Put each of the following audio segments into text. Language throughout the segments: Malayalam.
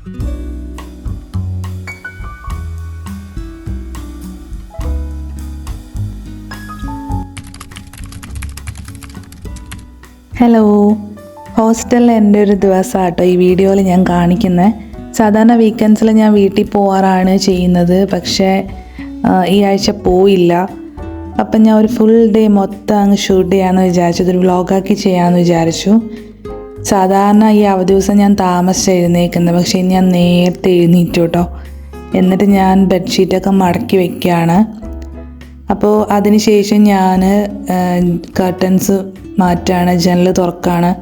ഹലോ, ഹോസ്റ്റലിൽ എൻ്റെ ഒരു ദിവസമാട്ടോ ഈ വീഡിയോയിൽ ഞാൻ കാണിക്കുന്നത്. സാധാരണ വീക്കെൻഡ്സിൽ ഞാൻ വീട്ടിൽ പോകാറാണ് ചെയ്യുന്നത്, പക്ഷേ ഈ ആഴ്ച പോയില്ല. അപ്പം ഞാൻ ഒരു ഫുൾ ഡേ മൊത്തം അങ്ങ് ഷൂട്ട് ചെയ്യാമെന്ന് വിചാരിച്ചു, ഒരു വ്ളോഗാക്കി ചെയ്യാമെന്ന് വിചാരിച്ചു. സാധാരണ ഈ അവധി ദിവസം ഞാൻ താമസിച്ച് എഴുന്നേക്കുന്നത്, പക്ഷേ ഇനി ഞാൻ നേരത്തെ എഴുന്നേറ്റു കേട്ടോ. എന്നിട്ട് ഞാൻ ബെഡ്ഷീറ്റൊക്കെ മടക്കി വയ്ക്കുകയാണ്. അപ്പോൾ അതിന് ശേഷം ഞാൻ കർട്ടൻസ് മാറ്റാണ്, ജനൽ തുറക്കുകയാണ്.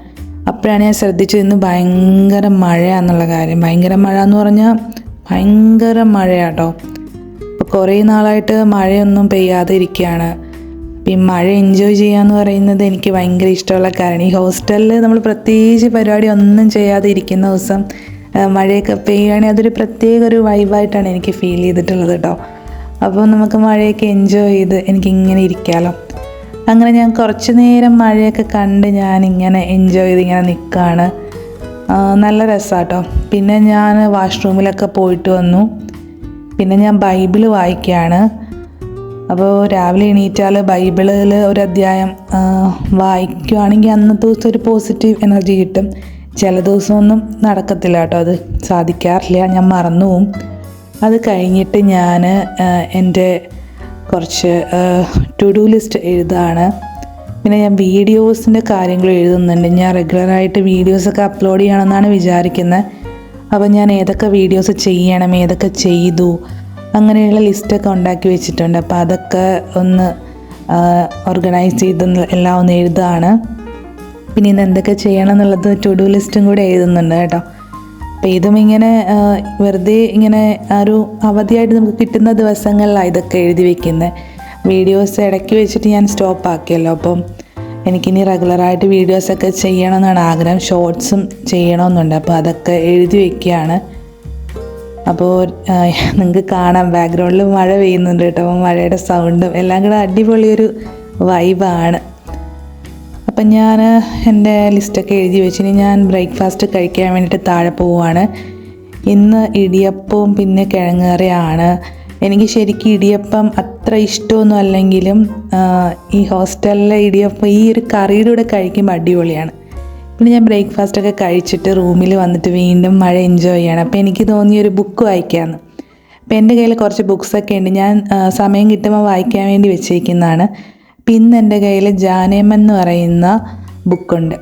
അപ്പോഴാണ് ഞാൻ ശ്രദ്ധിച്ചത് ഇന്ന് ഭയങ്കര മഴയാണെന്നുള്ള കാര്യം. ഭയങ്കര മഴ എന്ന് പറഞ്ഞാൽ ഭയങ്കര മഴയാട്ടോ. അപ്പോൾ കുറേ നാളായിട്ട് മഴയൊന്നും പെയ്യാതെ ഇരിക്കുകയാണ്. അപ്പം ഈ മഴ എൻജോയ് ചെയ്യാന്ന് പറയുന്നത് എനിക്ക് ഭയങ്കര ഇഷ്ടമുള്ള കാര്യം. ഈ ഹോസ്റ്റലിൽ നമ്മൾ പ്രത്യേകിച്ച് പരിപാടി ഒന്നും ചെയ്യാതെ ഇരിക്കുന്ന ദിവസം മഴയൊക്കെ പെയ്യുകയാണെങ്കിൽ അതൊരു പ്രത്യേക ഒരു വൈബായിട്ടാണ് എനിക്ക് ഫീൽ ചെയ്തിട്ടുള്ളത് കേട്ടോ. അപ്പോൾ നമുക്ക് മഴയൊക്കെ എൻജോയ് ചെയ്ത് എനിക്കിങ്ങനെ ഇരിക്കാമല്ലോ. അങ്ങനെ ഞാൻ കുറച്ച് നേരം മഴയൊക്കെ കണ്ട് ഞാനിങ്ങനെ എൻജോയ് ചെയ്ത് ഇങ്ങനെ നിൽക്കുകയാണ്. നല്ല രസമാട്ടോ. പിന്നെ ഞാൻ വാഷ്റൂമിലൊക്കെ പോയിട്ട് വന്നു. പിന്നെ ഞാൻ ബൈബിള് വായിക്കുകയാണ്. അപ്പോൾ രാവിലെ എണീറ്റാൽ ബൈബിളിൽ ഒരു അധ്യായം വായിക്കുകയാണെങ്കിൽ അന്നത്തെ ദിവസം ഒരു പോസിറ്റീവ് എനർജി കിട്ടും. ചില ദിവസമൊന്നും നടക്കത്തില്ല കേട്ടോ, അത് സാധിക്കാറില്ല, ഞാൻ മറന്നു പോവും. അത് കഴിഞ്ഞിട്ട് ഞാൻ എൻ്റെ കുറച്ച് ടു ഡു ലിസ്റ്റ് എഴുതാണ്. പിന്നെ ഞാൻ വീഡിയോസിൻ്റെ കാര്യങ്ങൾ എഴുതുന്നുണ്ട്. ഞാൻ റെഗുലറായിട്ട് വീഡിയോസൊക്കെ അപ്ലോഡ് ചെയ്യണമെന്നാണ് വിചാരിക്കുന്നത്. അപ്പോൾ ഞാൻ ഏതൊക്കെ വീഡിയോസ് ചെയ്യണം, ഏതൊക്കെ ചെയ്തു, അങ്ങനെയുള്ള ലിസ്റ്റൊക്കെ ഉണ്ടാക്കി വെച്ചിട്ടുണ്ട്. അപ്പോൾ അതൊക്കെ ഒന്ന് ഓർഗനൈസ് ചെയ്ത് എല്ലാം ഒന്ന് എഴുതാണ്. പിന്നെ ഇന്ന് എന്തൊക്കെ ചെയ്യണം എന്നുള്ളത് ടു ഡു ലിസ്റ്റും കൂടെ എഴുതുന്നുണ്ട് കേട്ടോ. അപ്പോൾ ഇതും ഇങ്ങനെ വെറുതെ ഇങ്ങനെ ഒരു അവധിയായിട്ട് നമുക്ക് കിട്ടുന്ന ദിവസങ്ങളിലാണ് ഇതൊക്കെ എഴുതി വയ്ക്കുന്നത്. വീഡിയോസ് ഇടയ്ക്ക് വെച്ചിട്ട് ഞാൻ സ്റ്റോപ്പ് ആക്കിയല്ലോ. അപ്പം എനിക്കിനി റെഗുലറായിട്ട് വീഡിയോസൊക്കെ ചെയ്യണമെന്നാണ് ആഗ്രഹം. ഷോർട്സും ചെയ്യണമെന്നുണ്ട്. അപ്പോൾ അതൊക്കെ എഴുതി വയ്ക്കുകയാണ്. അപ്പോൾ നിങ്ങൾക്ക് കാണാം ബാക്ക്ഗ്രൗണ്ടിൽ മഴ പെയ്യുന്നുണ്ട് കേട്ടോ. അപ്പോൾ മഴയുടെ സൗണ്ടും എല്ലാം കൂടെ അടിപൊളിയൊരു വൈബാണ്. അപ്പം ഞാൻ എൻ്റെ ലിസ്റ്റൊക്കെ എഴുതി വെച്ചിന് ഞാൻ ബ്രേക്ക്ഫാസ്റ്റ് കഴിക്കാൻ വേണ്ടിയിട്ട് താഴെ പോവുകയാണ്. ഇന്ന് ഇടിയപ്പവും പിന്നെ കിഴങ്ങ് കറിയാണ്. എനിക്ക് ശരിക്കും ഇടിയപ്പം അത്ര ഇഷ്ടമൊന്നും അല്ലെങ്കിലും ഈ ഹോസ്റ്റലിലെ ഇടിയപ്പം ഈ ഒരു കറിയുടെ കൂടെ കഴിക്കുമ്പോൾ അടിപൊളിയാണ്. പിന്നെ ഞാൻ ബ്രേക്ക്ഫാസ്റ്റൊക്കെ കഴിച്ചിട്ട് റൂമിൽ വന്നിട്ട് വീണ്ടും മഴ എൻജോയ് ചെയ്യണം. അപ്പോൾ എനിക്ക് തോന്നിയൊരു ബുക്ക് വായിക്കാമെന്ന്. അപ്പോൾ എൻ്റെ കയ്യിൽ കുറച്ച് ബുക്സൊക്കെ ഉണ്ട്, ഞാൻ സമയം കിട്ടുമ്പോൾ വായിക്കാൻ വേണ്ടി വെച്ചേക്കുന്നതാണ്. പിന്നെ എൻ്റെ കയ്യിൽ ജാനേമൻ എന്ന് പറയുന്ന ബുക്കുണ്ട്.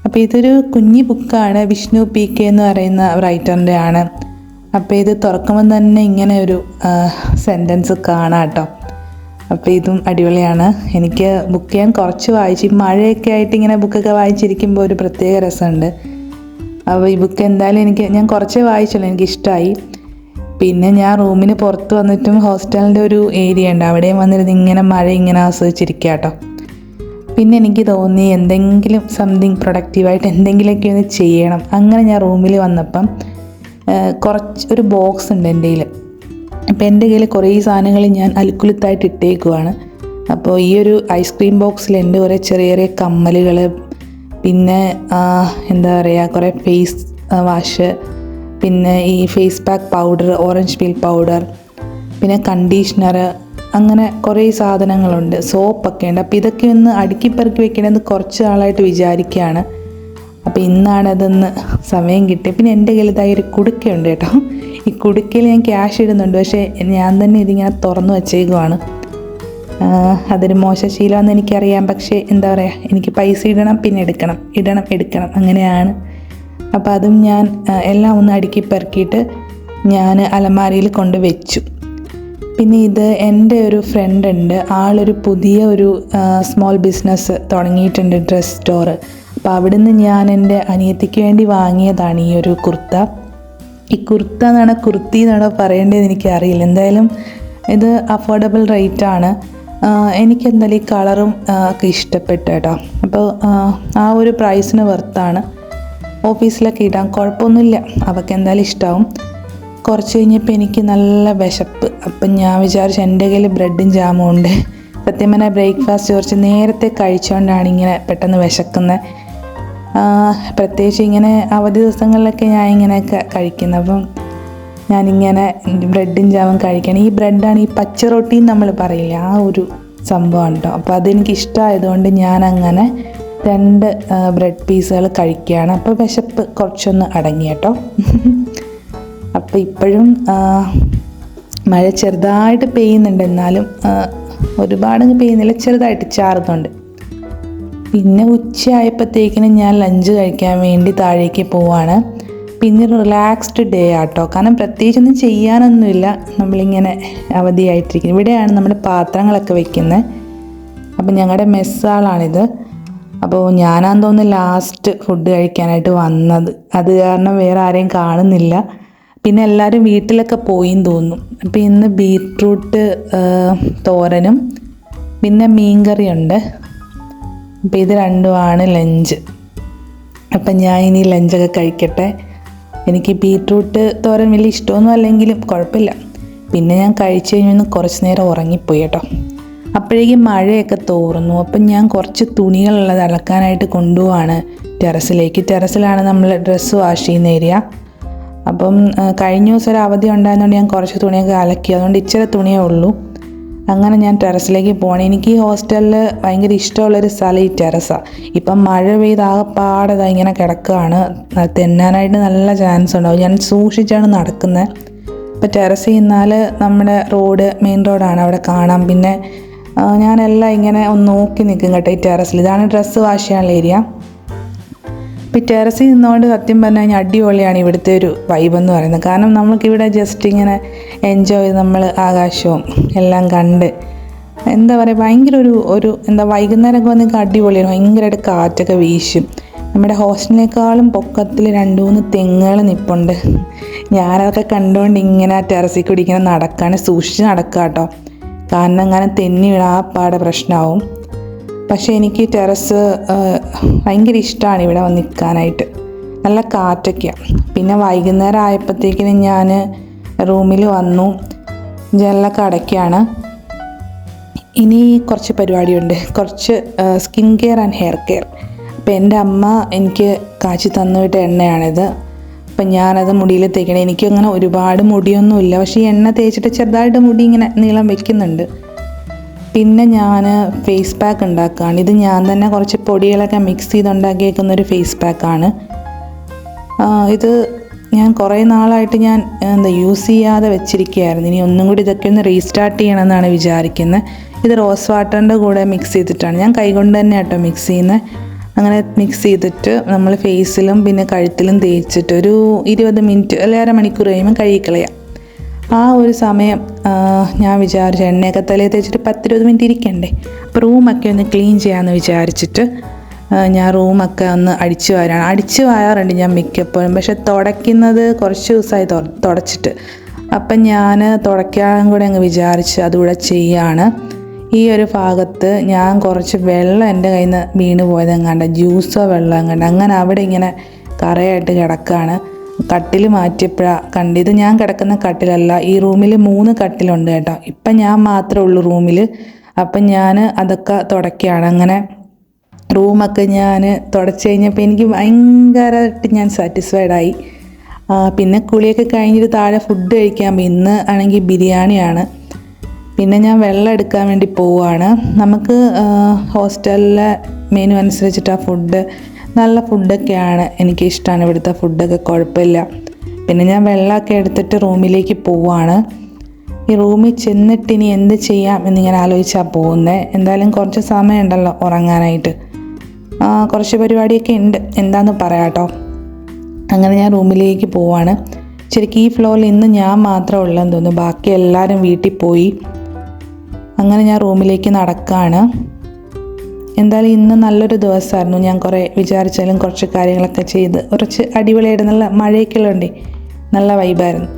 അപ്പോൾ ഇതൊരു കുഞ്ഞി ബുക്കാണ്, വിഷ്ണു PK എന്ന് പറയുന്ന റൈറ്ററിൻ്റെ ആണ്. അപ്പോൾ ഇത് തുറക്കുമ്പോൾ തന്നെ ഇങ്ങനെ ഒരു സെൻറ്റൻസ് കാണാം കേട്ടോ. അപ്പോൾ ഇതും അടിപൊളിയാണ്. എനിക്ക് ബുക്ക് ചെയ്യാൻ കുറച്ച് വായിച്ച് മഴയൊക്കെ ആയിട്ട് ഇങ്ങനെ ബുക്കൊക്കെ വായിച്ചിരിക്കുമ്പോൾ ഒരു പ്രത്യേക രസമുണ്ട്. അപ്പോൾ ഈ ബുക്ക് എന്തായാലും ഞാൻ കുറച്ചേ വായിച്ചുള്ളൂ, എനിക്കിഷ്ടമായി. പിന്നെ ഞാൻ റൂമിന് പുറത്ത് വന്നിട്ടും ഹോസ്റ്റലിൻ്റെ ഒരു ഏരിയ ഉണ്ട്, അവിടെയും വന്നിരുന്ന് ഇങ്ങനെ മഴ ഇങ്ങനെ ആസ്വദിച്ചിരിക്കുക കേട്ടോ. പിന്നെ എനിക്ക് തോന്നി എന്തെങ്കിലും സംതിങ് പ്രൊഡക്റ്റീവായിട്ട് എന്തെങ്കിലുമൊക്കെ ഒന്ന് ചെയ്യണം. അങ്ങനെ ഞാൻ റൂമിൽ വന്നപ്പം ഒരു ബോക്സ് ഉണ്ട് എൻ്റെ കയ്യിൽ. അപ്പോൾ എൻ്റെ കയ്യിൽ കുറേ സാധനങ്ങൾ ഞാൻ അലുക്കുലുത്തായിട്ട് ഇട്ടേക്കുവാണ്. അപ്പോൾ ഈ ഒരു ഐസ്ക്രീം ബോക്സിൽ എൻ്റെ കുറേ ചെറിയ ചെറിയ കമ്മലുകൾ, പിന്നെ എന്താ പറയുക, കുറേ ഫേസ് വാഷ്, പിന്നെ ഈ face pack powder, orange peel powder, പിന്നെ കണ്ടീഷണർ, അങ്ങനെ കുറേ സാധനങ്ങളുണ്ട്. സോപ്പൊക്കെ ഉണ്ട്. അപ്പോൾ ഇതൊക്കെ ഒന്ന് അടുക്കി പെറുക്കി വെക്കണമെന്ന് കുറച്ച് നാളായിട്ട് വിചാരിക്കുകയാണ്. അപ്പോൾ ഇന്നാണ് അതൊന്ന് സമയം കിട്ടിയത്. പിന്നെ എൻ്റെ കയ്യിൽ ഇതായി ഒരു കുടുക്കയുണ്ട് കേട്ടോ. ഈ കുടുക്കയിൽ ഞാൻ ക്യാഷ് ഇടുന്നുണ്ട്, പക്ഷേ ഞാൻ തന്നെ ഇതിങ്ങനെ തുറന്നു വച്ചേക്കുവാണ്. അതൊരു മോശശീലമാണെന്ന് എനിക്കറിയാം, പക്ഷേ എന്താ പറയുക, എനിക്ക് പൈസ ഇടണം, പിന്നെ എടുക്കണം അങ്ങനെയാണ്. അപ്പോൾ അതും ഞാൻ എല്ലാം ഒന്ന് അടുക്കി പെറുക്കിയിട്ട് ഞാൻ അലമാരിയിൽ കൊണ്ട് വെച്ചു. പിന്നെ ഇത് എൻ്റെ ഒരു ഫ്രണ്ട് ഉണ്ട്, ആളൊരു പുതിയ ഒരു സ്മോൾ ബിസിനസ് തുടങ്ങിയിട്ടുണ്ട്, ഡ്രസ് സ്റ്റോർ. അപ്പോൾ അവിടുന്ന് ഞാൻ എൻ്റെ അനിയത്തിക്ക് വേണ്ടി വാങ്ങിയതാണ് ഈ ഒരു കുർത്ത. ഈ കുർത്ത എന്നാണോ കുർത്തി എന്നാണോ പറയേണ്ടതെന്ന് എനിക്കറിയില്ല. എന്തായാലും ഇത് അഫോർഡബിൾ റേറ്റാണ്. എനിക്കെന്തായാലും ഈ കളറും ഒക്കെ ഇഷ്ടപ്പെട്ടു കേട്ടോ. അപ്പോൾ ആ ഒരു പ്രൈസിന് വെർത്താണ്. ഓഫീസിലൊക്കെ ഇടാൻ കുഴപ്പമൊന്നുമില്ല, അവൾക്ക് എന്തായാലും ഇഷ്ടമാവും. കുറച്ച് കഴിഞ്ഞപ്പോൾ എനിക്ക് നല്ല വിശപ്പ്. അപ്പം ഞാൻ വിചാരിച്ചു എൻ്റെ കയ്യിൽ ബ്രെഡും ജാമും ഉണ്ട്. സത്യം പറഞ്ഞാൽ ബ്രേക്ക്ഫാസ്റ്റ് കുറച്ച് നേരത്തെ കഴിച്ചുകൊണ്ടാണ് ഇങ്ങനെ പെട്ടെന്ന് വിശക്കുന്നത്. പ്രത്യേകിച്ച് ഇങ്ങനെ അവധി ദിവസങ്ങളിലൊക്കെ ഞാൻ ഇങ്ങനെയൊക്കെ കഴിക്കുന്നത്. അപ്പം ഞാനിങ്ങനെ ബ്രെഡും ജാമും കഴിക്കണം. ഈ ബ്രെഡാണ് ഈ പച്ച റൊട്ടി നമ്മൾ പറയില്ല, ആ ഒരു സംഭവം കേട്ടോ. അപ്പോൾ അതെനിക്ക് ഇഷ്ടമായതുകൊണ്ട് ഞാനങ്ങനെ 2 ബ്രെഡ് പീസുകൾ കഴിക്കുകയാണ്. അപ്പോൾ വിശപ്പ് കുറച്ചൊന്ന് അടങ്ങി കേട്ടോ. അപ്പോൾ ഇപ്പോഴും മഴ ചെറുതായിട്ട് പെയ്യുന്നുണ്ട്, എന്നാലും ഒരുപാടങ്ങ് പെയ്യുന്നില്ല, ചെറുതായിട്ട് ചാറുന്നുണ്ട്. പിന്നെ ഉച്ചയായപ്പോഴത്തേക്കിനും ഞാൻ ലഞ്ച് കഴിക്കാൻ വേണ്ടി താഴേക്ക് പോവാണ്. പിന്നെ റിലാക്സ്ഡ് ഡേ ആട്ടോ, കാരണം പ്രത്യേകിച്ചൊന്നും ചെയ്യാനൊന്നുമില്ല, നമ്മളിങ്ങനെ അവധിയായിട്ടിരിക്കുന്നത്. ഇവിടെയാണ് നമ്മുടെ പാത്രങ്ങളൊക്കെ വെക്കുന്നത്. അപ്പോൾ ഞങ്ങളുടെ മെസ്സാളാണിത്. അപ്പോൾ ഞാനാന്ന് തോന്നുന്നു ലാസ്റ്റ് ഫുഡ് കഴിക്കാനായിട്ട് വന്നത്, അത് കാരണം വേറെ ആരെയും കാണുന്നില്ല. പിന്നെ എല്ലാവരും വീട്ടിലൊക്കെ പോയിന്ന് തോന്നുന്നു. അപ്പോൾ ഇന്ന് ബീറ്റ്റൂട്ട് തോരനും പിന്നെ മീൻകറിയുണ്ട്. അപ്പോൾ ഇത് രണ്ടുമാണ് ലഞ്ച്. അപ്പം ഞാൻ ഇനി ലഞ്ചൊക്കെ കഴിക്കട്ടെ. എനിക്ക് ബീറ്റ്റൂട്ട് തോരൻ വലിയ ഇഷ്ടമൊന്നും അല്ലെങ്കിലും കുഴപ്പമില്ല. പിന്നെ ഞാൻ കഴിച്ച് കഴിഞ്ഞൊന്ന് കുറച്ച് നേരം ഉറങ്ങിപ്പോയി കേട്ടോ. അപ്പോഴേക്കും മഴയൊക്കെ തോർന്നു. അപ്പം ഞാൻ കുറച്ച് തുണികളുള്ളത് അലക്കാനായിട്ട് കൊണ്ടുപോവാണ് ടെറസിലേക്ക്. ടെറസിലാണ് നമ്മൾ ഡ്രസ്സ് വാഷ് ചെയ്യുന്ന ഏരിയ. അപ്പം കഴിഞ്ഞ ദിവസം ഒരു അവധി ഉണ്ടായതുകൊണ്ട് ഞാൻ കുറച്ച് തുണിയൊക്കെ അലക്കി, അതുകൊണ്ട് ഇച്ചിരി തുണിയേ ഉള്ളൂ. അങ്ങനെ ഞാൻ ടെറസിലേക്ക് പോകണം. എനിക്ക് ഈ ഹോസ്റ്റലിൽ ഭയങ്കര ഇഷ്ടമുള്ളൊരു സ്ഥലം ഈ ടെറസാണ്. ഇപ്പം മഴ പെയ്ത് ആകെപ്പാടെ ഇങ്ങനെ കിടക്കുകയാണ്, തെന്നാനായിട്ട് നല്ല ചാൻസ് ഉണ്ടാവും. ഞാൻ സൂക്ഷിച്ചാണ് നടക്കുന്നത്. ഇപ്പോൾ ടെറസിൽ നിന്നാൽ നമ്മുടെ റോഡ് മെയിൻ റോഡാണ്, അവിടെ കാണാം. പിന്നെ ഞാനെല്ലാം ഇങ്ങനെ ഒന്ന് നോക്കി നിൽക്കും കേട്ടോ ഈ ടെറസിൽ. ഇതാണ് ഡ്രസ്സ് വാഷ് ചെയ്യാനുള്ള ഏരിയ. ഇപ്പോൾ ടെറസിൽ നിന്നുകൊണ്ട് സത്യം പറഞ്ഞു കഴിഞ്ഞാൽ അടിപൊളിയാണ് ഇവിടുത്തെ ഒരു വൈബ് എന്ന് പറയുന്നത്. കാരണം നമുക്കിവിടെ ജസ്റ്റ് ഇങ്ങനെ എൻജോയ് ചെയ്ത് നമ്മൾ ആകാശവും എല്ലാം കണ്ട് എന്താ പറയുക, ഭയങ്കര ഒരു എന്താ വൈകുന്നേരമൊക്കെ വന്നിട്ട് അടിപൊളിയാണ്. ഭയങ്കരമായിട്ട് കാറ്റൊക്കെ വീശും. നമ്മുടെ ഹോസ്റ്റലിനേക്കാളും പൊക്കത്തിൽ 2-3 തെങ്ങുകൾ നിൽപ്പുണ്ട്. ഞാനതൊക്കെ കണ്ടുകൊണ്ട് ഇങ്ങനെ ആ ടെറസിൽ കൂടി ഇങ്ങനെ നടക്കുകയാണ്. സൂക്ഷിച്ച് നടക്കുക കേട്ടോ, കാരണം അങ്ങനെ തെന്നി വീണാൽ ആ പാടെ പ്രശ്നമാവും. പക്ഷേ എനിക്ക് ടെറസ് ഭയങ്കര ഇഷ്ടമാണ് ഇവിടെ വന്ന് നിൽക്കാനായിട്ട്, നല്ല കാറ്റൊക്കെയാണ്. പിന്നെ വൈകുന്നേരം ആയപ്പോഴത്തേക്കിനും ഞാൻ റൂമിൽ വന്നു, ജനലൊക്കെ അടയ്ക്കുകയാണ്. ഇനി കുറച്ച് പരിപാടിയുണ്ട്, കുറച്ച് skin care and hair care. അപ്പോൾ എൻ്റെ അമ്മ എനിക്ക് കാച്ചി തന്നുവിട്ട എണ്ണയാണിത്. അപ്പം ഞാനത് മുടിയിൽ തേക്കണം. എനിക്കങ്ങനെ ഒരുപാട് മുടിയൊന്നുമില്ല, പക്ഷേ ഈ എണ്ണ തേച്ചിട്ട് ചെറുതായിട്ട് മുടി ഇങ്ങനെ നീളം വെക്കുന്നുണ്ട്. പിന്നെ ഞാൻ ഫേസ് പാക്ക് ഉണ്ടാക്കുകയാണ്. ഇത് ഞാൻ തന്നെ കുറച്ച് പൊടികളൊക്കെ മിക്സ് ചെയ്തുണ്ടാക്കിയേക്കുന്നൊരു ഫേസ് പാക്കാണ്. ഇത് ഞാൻ കുറേ നാളായിട്ട് ഞാൻ യൂസ് ചെയ്യാതെ വെച്ചിരിക്കുകയായിരുന്നു. ഇനി ഒന്നും കൂടി ഇതൊക്കെ ഒന്ന് റീസ്റ്റാർട്ട് ചെയ്യണമെന്നാണ് വിചാരിക്കുന്നത്. ഇത് റോസ് വാട്ടറിൻ്റെ കൂടെ മിക്സ് ചെയ്തിട്ടാണ്, ഞാൻ കൈകൊണ്ട് തന്നെ കേട്ടോ മിക്സ് ചെയ്യുന്നത്. അങ്ങനെ മിക്സ് ചെയ്തിട്ട് നമ്മൾ ഫേസിലും പിന്നെ കഴുത്തിലും തേച്ചിട്ട് ഒരു 20 മിനിറ്റ് അല്ലെങ്കിൽ അരമണിക്കൂർ കഴിയുമ്പോൾ കഴുകിക്കളയാം. ആ ഒരു സമയം ഞാൻ വിചാരിച്ചു എണ്ണയൊക്കെ തലയിൽ തേച്ചിട്ട് 10-20 മിനിറ്റ് ഇരിക്കണ്ടേ, അപ്പോൾ റൂമൊക്കെ ഒന്ന് ക്ലീൻ ചെയ്യാമെന്ന് വിചാരിച്ചിട്ട് ഞാൻ റൂമൊക്കെ ഒന്ന് അടിച്ചു വാരാറുണ്ട് ഞാൻ മിക്കപ്പോഴും. പക്ഷെ തുടയ്ക്കുന്നത് കുറച്ച് ദിവസമായി തുടച്ചിട്ട്. അപ്പം ഞാൻ തുടയ്ക്കാൻ കൂടെ അങ്ങ് വിചാരിച്ച് അതുകൂടെ ചെയ്യാണ്. ഈ ഒരു ഭാഗത്ത് ഞാൻ കുറച്ച് വെള്ളം എൻ്റെ കയ്യിൽ നിന്ന് വീണ് പോയതെങ്ങാണ്ട്, ജ്യൂസോ വെള്ളം എങ്ങാണ്ട്, അങ്ങനെ അവിടെ ഇങ്ങനെ കറയായിട്ട് കിടക്കുകയാണ്. കട്ടിൽ മാറ്റിയപ്പോഴാണ് കണ്ട്. ഇത് ഞാൻ കിടക്കുന്ന കട്ടിലല്ല, ഈ റൂമിൽ 3 കട്ടിലുണ്ട് കേട്ടോ. ഇപ്പം ഞാൻ മാത്രമേ ഉള്ളൂ റൂമിൽ. അപ്പം ഞാൻ അതൊക്കെ തുടയ്ക്കുകയാണ്. അങ്ങനെ റൂമൊക്കെ ഞാൻ തുടച്ച് കഴിഞ്ഞപ്പോൾ എനിക്ക് ഭയങ്കരമായിട്ട് ഞാൻ സാറ്റിസ്ഫൈഡായി. പിന്നെ കുളിയൊക്കെ കഴിഞ്ഞിട്ട് താഴെ ഫുഡ് കഴിക്കാൻ പോയി. ഇന്ന് ആണെങ്കിൽ ബിരിയാണിയാണ്. പിന്നെ ഞാൻ വെള്ളം എടുക്കാൻ വേണ്ടി പോവുകയാണ്. നമുക്ക് ഹോസ്റ്റലിലെ മെനു അനുസരിച്ചിട്ട് ആ ഫുഡ് നല്ല ഫുഡൊക്കെയാണ്, എനിക്കിഷ്ടമാണ് ഇവിടുത്തെ ഫുഡൊക്കെ, കുഴപ്പമില്ല. പിന്നെ ഞാൻ വെള്ളമൊക്കെ എടുത്തിട്ട് റൂമിലേക്ക് പോവുകയാണ്. ഈ റൂമിൽ ചെന്നിട്ട് ഇനി എന്ത് ചെയ്യാം എന്നിങ്ങനെ ആലോചിച്ചാൽ പോകുന്നത്. എന്തായാലും കുറച്ച് സമയമുണ്ടല്ലോ ഉറങ്ങാനായിട്ട്. കുറച്ച് പരിപാടിയൊക്കെ ഉണ്ട്, എന്താണെന്ന് പറയാം കേട്ടോ. അങ്ങനെ ഞാൻ റൂമിലേക്ക് പോവാണ്. ശരിക്കും ഈ ഫ്ലോറിൽ ഇന്ന് ഞാൻ മാത്രമേ ഉള്ളതെന്ന് തോന്നുന്നു, ബാക്കി എല്ലാവരും വീട്ടിൽ പോയി. അങ്ങനെ ഞാൻ റൂമിലേക്ക് നടക്കുകയാണ്. എന്തായാലും ഇന്ന് നല്ലൊരു ദിവസമായിരുന്നു. ഞാൻ കുറേ വിചാരിച്ചാലും കുറച്ച് കാര്യങ്ങളൊക്കെ ചെയ്ത് കുറച്ച് അടിപൊളിയായിട്ട് നല്ല മഴയൊക്കെ ഉള്ളതുകൊണ്ടേ നല്ല വൈബായിരുന്നു.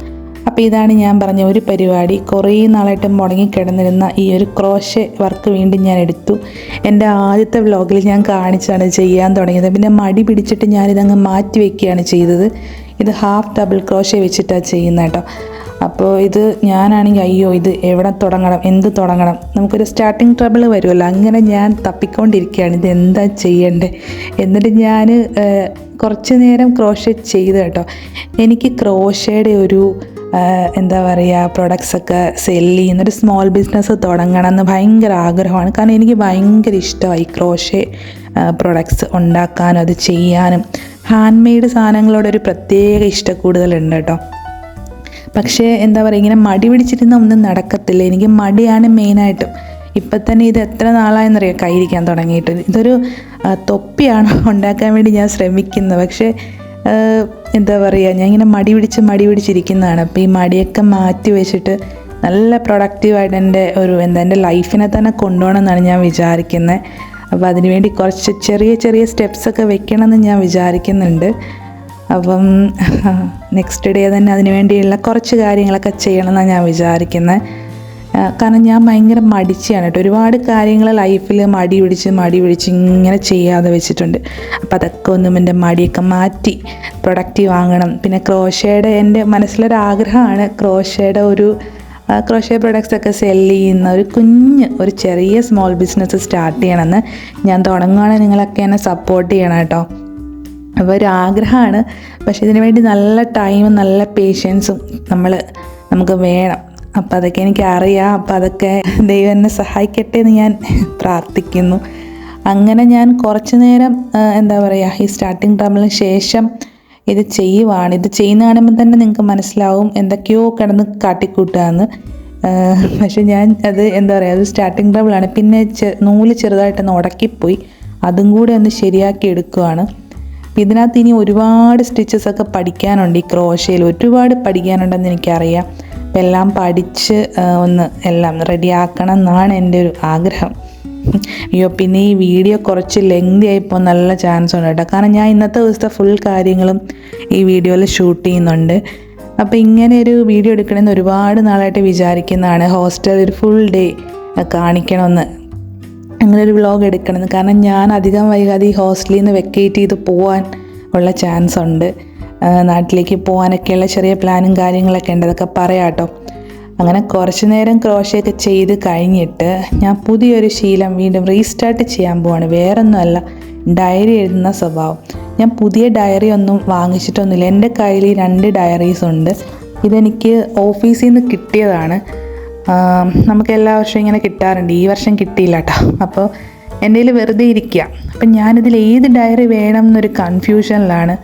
അപ്പോൾ ഇതാണ് ഞാൻ പറഞ്ഞ ഒരു പരിപാടി. കുറേ നാളായിട്ട് മുടങ്ങിക്കിടന്നിരുന്ന ഈ ഒരു ക്രോഷേ വർക്ക് വീണ്ടും ഞാൻ എടുത്തു. എൻ്റെ ആദ്യത്തെ വ്ലോഗിൽ ഞാൻ കാണിച്ചാണ് ചെയ്യാൻ തുടങ്ങിയത്. പിന്നെ മടി പിടിച്ചിട്ട് ഞാനിതങ്ങ് മാറ്റി വയ്ക്കുകയാണ് ചെയ്തത്. ഇത് ഹാഫ് ഡബിൾ ക്രോഷേ വെച്ചിട്ടാണ് ചെയ്യുന്നത് കേട്ടോ. അപ്പോൾ ഇത് ഞാനാണെങ്കിൽ അയ്യോ ഇത് എവിടെ തുടങ്ങണം, എന്ത് തുടങ്ങണം, നമുക്കൊരു സ്റ്റാർട്ടിങ് ട്രബിൾ വരുമല്ലോ. അങ്ങനെ ഞാൻ തപ്പിക്കൊണ്ടിരിക്കുകയാണ് ഇത് എന്താ ചെയ്യേണ്ടത്. എന്നിട്ട് ഞാൻ കുറച്ച് നേരം ക്രോഷേ ചെയ്ത് കേട്ടോ. എനിക്ക് ക്രോഷയുടെ ഒരു എന്താ പറയുക പ്രൊഡക്ട്സൊക്കെ സെല്ല് ചെയ്യുന്നൊരു സ്മോൾ ബിസിനസ് തുടങ്ങണമെന്ന് ഭയങ്കര ആഗ്രഹമാണ്. കാരണം എനിക്ക് ഭയങ്കര ഇഷ്ടമായി ക്രോഷേ പ്രൊഡക്ട്സ് ഉണ്ടാക്കാനും അത് ചെയ്യാനും. ഹാൻഡ് മെയ്ഡ് സാധനങ്ങളോടൊരു പ്രത്യേക ഇഷ്ടം കൂടുതലുണ്ട് കേട്ടോ. പക്ഷേ എന്താ പറയുക, ഇങ്ങനെ മടി പിടിച്ചിരുന്ന ഒന്നും നടക്കത്തില്ല. എനിക്ക് മടിയാണ് മെയിനായിട്ടും. ഇപ്പം തന്നെ ഇത് എത്ര നാളായെന്നറിയാം കയ്യിരിക്കാൻ തുടങ്ങിയിട്ട്. ഇതൊരു തൊപ്പിയാണ് ഉണ്ടാക്കാൻ വേണ്ടി ഞാൻ ശ്രമിക്കുന്നത്. പക്ഷേ എന്താ പറയുക, ഞാൻ ഇങ്ങനെ മടി പിടിച്ചിരിക്കുന്നതാണ്. അപ്പോൾ ഈ മടിയൊക്കെ മാറ്റി വെച്ചിട്ട് നല്ല പ്രൊഡക്റ്റീവായിട്ട് എൻ്റെ ലൈഫിനെ തന്നെ കൊണ്ടുപോകണം എന്നാണ് ഞാൻ വിചാരിക്കുന്നത്. അപ്പോൾ അതിനുവേണ്ടി കുറച്ച് ചെറിയ സ്റ്റെപ്സൊക്കെ വെക്കണമെന്ന് ഞാൻ വിചാരിക്കുന്നുണ്ട്. അപ്പം നെക്സ്റ്റ് ഡേ തന്നെ അതിന് വേണ്ടിയുള്ള കുറച്ച് കാര്യങ്ങളൊക്കെ ചെയ്യണമെന്നാണ് ഞാൻ വിചാരിക്കുന്നത്. കാരണം ഞാൻ ഭയങ്കര മടിച്ചാണ് കേട്ടോ. ഒരുപാട് കാര്യങ്ങൾ ലൈഫിൽ മടി പിടിച്ച് ഇങ്ങനെ ചെയ്യാതെ വെച്ചിട്ടുണ്ട്. അപ്പോൾ അതൊക്കെ ഒന്നും എൻ്റെ മടിയൊക്കെ മാറ്റി പ്രൊഡക്റ്റീവ് ആകണം. പിന്നെ ക്രോഷയുടെ എൻ്റെ മനസ്സിലൊരാഗ്രഹമാണ് ക്രോഷേ പ്രൊഡക്ട്സൊക്കെ സെല്ല് ചെയ്യുന്ന ഒരു ചെറിയ സ്മോൾ ബിസിനസ് സ്റ്റാർട്ട് ചെയ്യണമെന്ന്. ഞാൻ തുടങ്ങുകയാണെങ്കിൽ നിങ്ങളൊക്കെ എന്നെ സപ്പോർട്ട് ചെയ്യണം കേട്ടോ. അപ്പോൾ ഒരാഗ്രഹമാണ്. പക്ഷേ ഇതിനു വേണ്ടി നല്ല ടൈമും നല്ല പേഷ്യൻസും നമുക്ക് വേണം. അപ്പോൾ അതൊക്കെ എനിക്കറിയാം. അപ്പോൾ അതൊക്കെ ദൈവം എന്നെ സഹായിക്കട്ടെ എന്ന് ഞാൻ പ്രാർത്ഥിക്കുന്നു. അങ്ങനെ ഞാൻ കുറച്ച് നേരം എന്താ പറയുക, ഈ സ്റ്റാർട്ടിങ് ട്രബിളിന് ശേഷം ഇത് ചെയ്യുവാണ്. ഇത് ചെയ്യുന്ന കാണുമ്പോൾ തന്നെ നിങ്ങൾക്ക് മനസ്സിലാവും എന്തൊക്കെയോ കിടന്ന് കാട്ടിക്കൂട്ടുകയെന്ന്. പക്ഷെ ഞാൻ അത് എന്താ പറയുക, അത് സ്റ്റാർട്ടിങ് ട്രബിളാണ്. പിന്നെ നൂല് ചെറുതായിട്ടൊന്ന് ഉടക്കിപ്പോയി, അതും കൂടെ ഒന്ന് ശരിയാക്കി എടുക്കുകയാണ്. ഇതിനകത്ത് ഇനി ഒരുപാട് സ്റ്റിച്ചസൊക്കെ പഠിക്കാനുണ്ട്. ഈ ക്രോഷയിൽ ഒരുപാട് പഠിക്കാനുണ്ടെന്ന് എനിക്കറിയാം. അപ്പം എല്ലാം പഠിച്ച് എല്ലാം റെഡിയാക്കണം എന്നാണ് എൻ്റെ ഒരു ആഗ്രഹം. അയ്യോ, പിന്നെ ഈ വീഡിയോ കുറച്ച് ലെങ്തി ആയിപ്പോൾ നല്ല ചാൻസ് ഉണ്ട് കേട്ടോ. കാരണം ഞാൻ ഇന്നത്തെ ദിവസത്തെ ഫുൾ കാര്യങ്ങളും ഈ വീഡിയോയിൽ ഷൂട്ട് ചെയ്യുന്നുണ്ട്. അപ്പോൾ ഇങ്ങനെ ഒരു വീഡിയോ എടുക്കണമെന്ന് ഒരുപാട് നാളായിട്ട് വിചാരിക്കുന്നതാണ്. ഹോസ്റ്റലിൽ ഒരു ഫുൾ ഡേ കാണിക്കണമെന്ന്, അങ്ങനൊരു വ്ളോഗ് എടുക്കണമെന്ന്. കാരണം ഞാൻ അധികം വൈകാതെ ഈ ഹോസ്റ്റലിൽ നിന്ന് വെക്കേറ്റ് ചെയ്ത് പോകാൻ ഉള്ള ചാൻസ് ഉണ്ട്. നാട്ടിലേക്ക് പോകാനൊക്കെയുള്ള ചെറിയ പ്ലാനും കാര്യങ്ങളൊക്കെ ഉണ്ട്. അതൊക്കെ പറയാം കേട്ടോ. അങ്ങനെ കുറച്ച് നേരം ക്രോഷയൊക്കെ ചെയ്ത് കഴിഞ്ഞിട്ട് ഞാൻ പുതിയൊരു ശീലം വീണ്ടും റീസ്റ്റാർട്ട് ചെയ്യാൻ പോവാണ്. വേറൊന്നുമല്ല, ഡയറി എഴുതുന്ന സ്വഭാവം. ഞാൻ പുതിയ ഡയറി ഒന്നും വാങ്ങിച്ചിട്ടൊന്നുമില്ല. എൻ്റെ കയ്യിൽ 2 ഡയറീസ് ഉണ്ട്. ഇതെനിക്ക് ഓഫീസിൽ നിന്ന് കിട്ടിയതാണ്. നമുക്ക് എല്ലാ വർഷവും ഇങ്ങനെ കിട്ടാറുണ്ട്. ഈ വർഷം കിട്ടിയില്ല കേട്ടോ. അപ്പോൾ എൻ്റെ കയ്യിൽ വെറുതെ ഇരിക്കുക. അപ്പം ഞാനിതിൽ ഏത് ഡയറി വേണം എന്നൊരു കൺഫ്യൂഷനിലാണ്.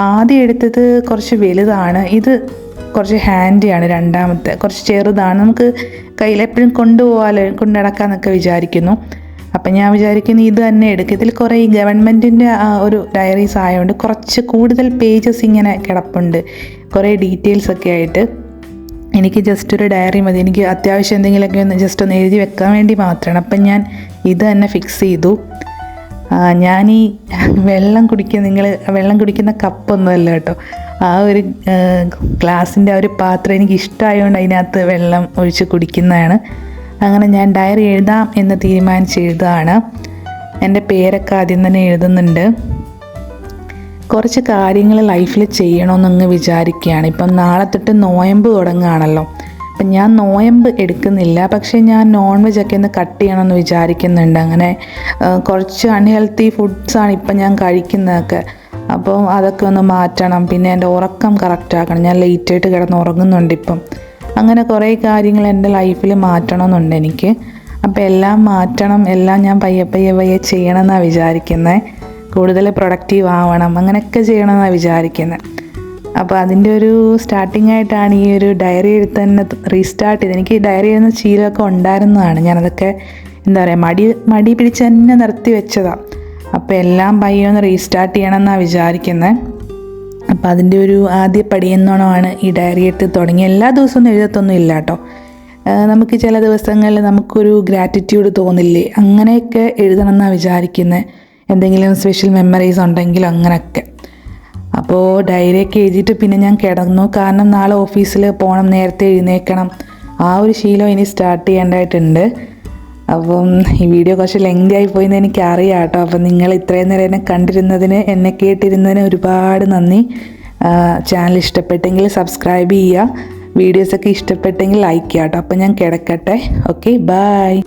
ആദ്യം എടുത്തത് കുറച്ച് വലുതാണ്, ഇത് കുറച്ച് ഹാൻഡിയാണ്. രണ്ടാമത്തെ കുറച്ച് ചെറുതാണ്, നമുക്ക് കയ്യിലെപ്പോഴും കൊണ്ടു നടക്കാമെന്നൊക്കെ വിചാരിക്കുന്നു. അപ്പം ഞാൻ വിചാരിക്കുന്നു ഇത് തന്നെ എടുക്കും. ഇതിൽ കുറേ ഈ ഗവൺമെൻറ്റിൻ്റെ ഒരു ഡയറീസ് ആയതുകൊണ്ട് കുറച്ച് കൂടുതൽ പേജസ് ഇങ്ങനെ കിടപ്പുണ്ട്, കുറേ ഡീറ്റെയിൽസൊക്കെ ആയിട്ട്. എനിക്ക് ജസ്റ്റ് ഒരു ഡയറി മതി. എനിക്ക് അത്യാവശ്യം എന്തെങ്കിലുമൊക്കെ ജസ്റ്റ് ഒന്ന് എഴുതി വെക്കാൻ വേണ്ടി മാത്രമാണ്. അപ്പം ഞാൻ ഇത് തന്നെ ഫിക്സ് ചെയ്തു. ഞാനീ വെള്ളം കുടിക്കുന്ന കപ്പൊന്നുമല്ല കേട്ടോ. ആ ഒരു ഗ്ലാസിൻ്റെ ഒരു പാത്രം എനിക്ക് ഇഷ്ടമായതുകൊണ്ട് അതിനകത്ത് വെള്ളം ഒഴിച്ച് കുടിക്കുന്നതാണ്. അങ്ങനെ ഞാൻ ഡയറി എഴുതാം എന്ന് തീരുമാനിച്ച് എഴുതുകയാണ്. എൻ്റെ പേരൊക്കെ ആദ്യം തന്നെ എഴുതുന്നുണ്ട്. കുറച്ച് കാര്യങ്ങൾ ലൈഫിൽ ചെയ്യണമെന്നങ്ങ് വിചാരിക്കുകയാണ്. ഇപ്പം നാളെ തൊട്ട് നോയമ്പ് തുടങ്ങുകയാണല്ലോ. അപ്പം ഞാൻ നോയമ്പ് എടുക്കുന്നില്ല, പക്ഷേ ഞാൻ നോൺ വെജ് ഒക്കെ ഒന്ന് കട്ട് ചെയ്യണമെന്ന് വിചാരിക്കുന്നുണ്ട്. അങ്ങനെ കുറച്ച് അൺഹെൽത്തി ഫുഡ്സാണ് ഇപ്പം ഞാൻ കഴിക്കുന്നതൊക്കെ. അപ്പോൾ അതൊക്കെ ഒന്ന് മാറ്റണം. പിന്നെ എൻ്റെ ഉറക്കം കറക്റ്റാക്കണം. ഞാൻ ലേറ്റായിട്ട് കിടന്ന് ഉറങ്ങുന്നുണ്ട് ഇപ്പം. അങ്ങനെ കുറേ കാര്യങ്ങൾ എൻ്റെ ലൈഫിൽ മാറ്റണമെന്നുണ്ട് എനിക്ക്. അപ്പോൾ എല്ലാം മാറ്റണം, എല്ലാം ഞാൻ പയ്യെ ചെയ്യണമെന്നാണ് വിചാരിക്കുന്നത്. കൂടുതൽ പ്രൊഡക്റ്റീവ് ആവണം, അങ്ങനെയൊക്കെ ചെയ്യണമെന്നാണ് വിചാരിക്കുന്നത്. അപ്പോൾ അതിൻ്റെ ഒരു സ്റ്റാർട്ടിംഗ് ആയിട്ടാണ് ഈ ഒരു ഡയറി എഴുത്ത് തന്നെ റീസ്റ്റാർട്ട് ചെയ്തത്. എനിക്ക് ഡയറി എഴുതുന്ന ശീലമൊക്കെ ഉണ്ടായിരുന്നതാണ്. ഞാനതൊക്കെ എന്താ പറയുക മടി പിടിച്ച് തന്നെ നിർത്തി വെച്ചതാണ്. അപ്പോൾ എല്ലാം പയ്യെ ഒന്ന് റീസ്റ്റാർട്ട് ചെയ്യണമെന്നാണ് വിചാരിക്കുന്നത്. അപ്പോൾ അതിൻ്റെ ഒരു ആദ്യ പടി എന്നോണമാണ് ഈ ഡയറി എഴുത്ത് തുടങ്ങി. എല്ലാ ദിവസവും എഴുതത്തൊന്നും ഇല്ല കേട്ടോ. നമുക്ക് ചില ദിവസങ്ങളിൽ നമുക്കൊരു ഗ്രാറ്റിറ്റ്യൂഡ് തോന്നില്ലേ, അങ്ങനെയൊക്കെ എഴുതണം എന്നാണ് വിചാരിക്കുന്നത്. എന്തെങ്കിലും സ്പെഷ്യൽ മെമ്മറീസ് ഉണ്ടെങ്കിലും അങ്ങനെയൊക്കെ. അപ്പോൾ ഡയറിയൊക്കെ എഴുതിയിട്ട് പിന്നെ ഞാൻ കിടന്നു. കാരണം നാളെ ഓഫീസിൽ പോകണം, നേരത്തെ എഴുന്നേൽക്കണം. ആ ഒരു ശീലം ഇനി സ്റ്റാർട്ട് ചെയ്യേണ്ടതായിട്ടുണ്ട്. അപ്പം ഈ വീഡിയോ കുറച്ച് ലെങ്തി ആയി പോയെന്ന് എനിക്കറിയാം കേട്ടോ. അപ്പം നിങ്ങൾ ഇത്രയും നേരം എന്നെ കണ്ടിരുന്നതിന്, എന്നെ കേട്ടിരുന്നതിന് ഒരുപാട് നന്ദി. ചാനൽ ഇഷ്ടപ്പെട്ടെങ്കിൽ സബ്സ്ക്രൈബ് ചെയ്യുക. വീഡിയോസൊക്കെ ഇഷ്ടപ്പെട്ടെങ്കിൽ ലൈക്ക് ചെയ്യാം കേട്ടോ. അപ്പോൾ ഞാൻ കിടക്കട്ടെ. Okay, by.